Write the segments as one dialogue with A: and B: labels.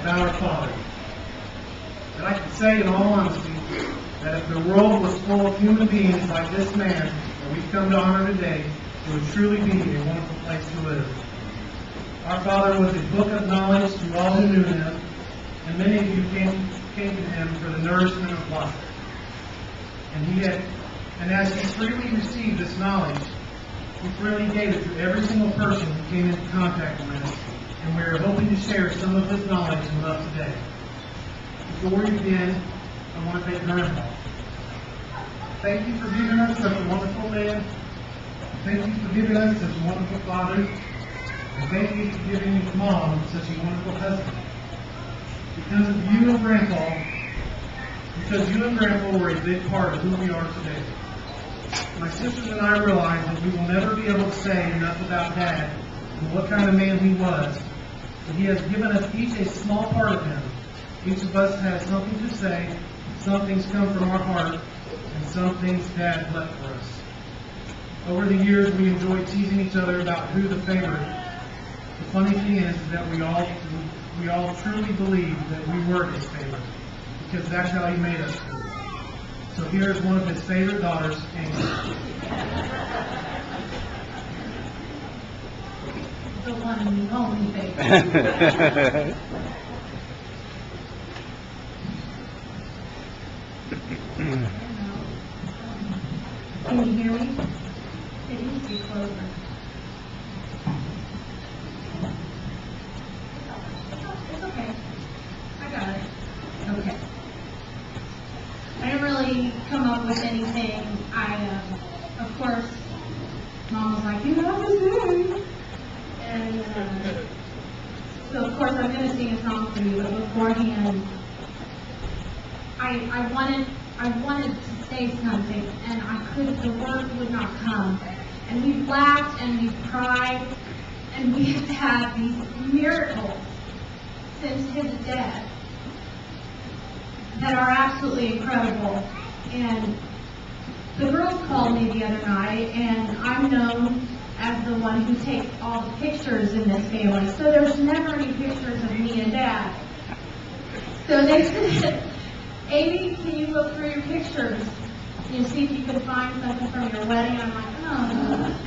A: about our Father. And I can say in all honesty that if the world was full of human beings like this man that we've come to honor today, it would truly be a wonderful place to live. Our Father was a book of knowledge to all who knew Him, and many of you came to Him for the nourishment of life. And as He freely received this knowledge, He freely gave it to every single person who came into contact with Him, and we are hoping to share some of His knowledge and love today. Before we begin, I want to thank Grandpa. Thank you for giving us such a wonderful man. Thank you for giving us such a wonderful father. And thank you for giving Mom such a wonderful husband. Because you and Grandpa were a big part of who we are today. My sisters and I realize that we will never be able to say enough about Dad and what kind of man he was. But he has given us each a small part of him. Each of us has something to say. Some things come from our heart, and some things Dad left for us. Over the years, we enjoyed teasing each other about who the favorite. The funny thing is that we all truly believe that we were his favorite, because that's how he made us feel. So here is one of his favorite daughters, Amy.
B: The one and only favorite. Can you hear me? It needs to be closer. It's okay. I got it. Okay. I didn't really come up with anything. Of course, Mom was like, you have to sing. And so, of course, I'm going to sing a song for you, but beforehand, I wanted to say something, and the words would not come. And we've laughed, and we've cried, and we have had these miracles since his death that are absolutely incredible. And the girls called me the other night, and I'm known as the one who takes all the pictures in this family. So there's never any pictures of me and Dad. So they said, Amy, can you look through your pictures and see if you can find something from your wedding? I'm like, oh.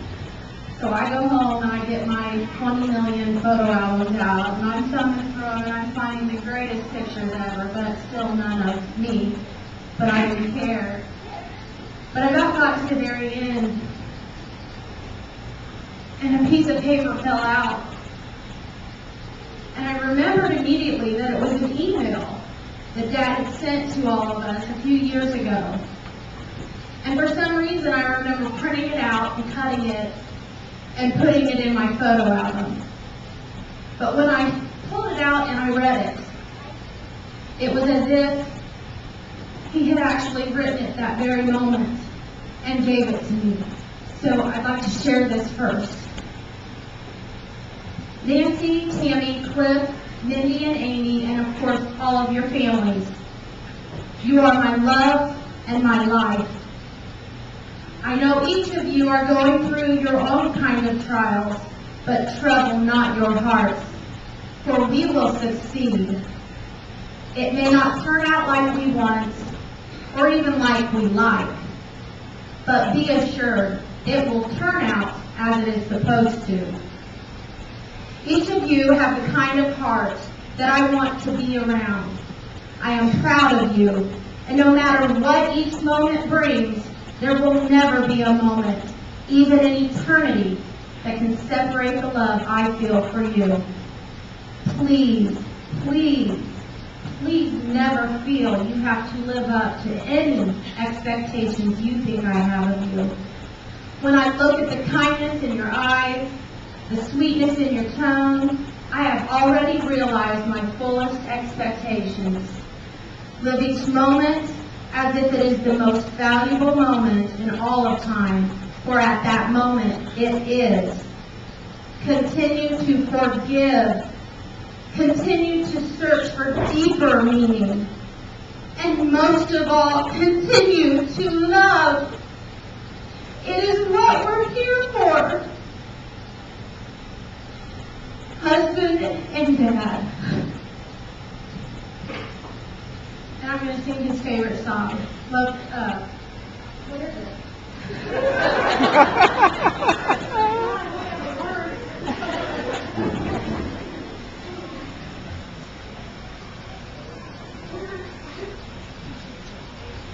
B: So I go home and I get my 20 million photo albums out, and I'm thumbing through them, and I'm finding the greatest pictures ever, but still none of me. But I didn't care. But I got to the very end, and a piece of paper fell out. And I remembered immediately that it was an email that Dad had sent to all of us a few years ago. And for some reason, I remember printing it out and cutting it and putting it in my photo album. But when I pulled it out and I read it, it was as if he had actually written it that very moment and gave it to me. So I'd like to share this first. Nancy, Tammy, Cliff, Mindy, and Amy, and of course all of your families. You are my love and my life. I know each of you are going through your own kind of trials, but trouble not your hearts, for we will succeed. It may not turn out like we want, or even like we like, but be assured it will turn out as it is supposed to. Each of you have the kind of heart that I want to be around. I am proud of you, and no matter what each moment brings, there will never be a moment, even in eternity, that can separate the love I feel for you. Please, please, please never feel you have to live up to any expectations you think I have of you. When I look at the kindness in your eyes, the sweetness in your tone, I have already realized my fullest expectations. Live each moment as if it is the most valuable moment in all of time, for at that moment it is. Continue to forgive. Continue to search for deeper meaning. And most of all, continue to love. It is what we're here for. Husband and Dad, sing his favorite song. Look up. What is it?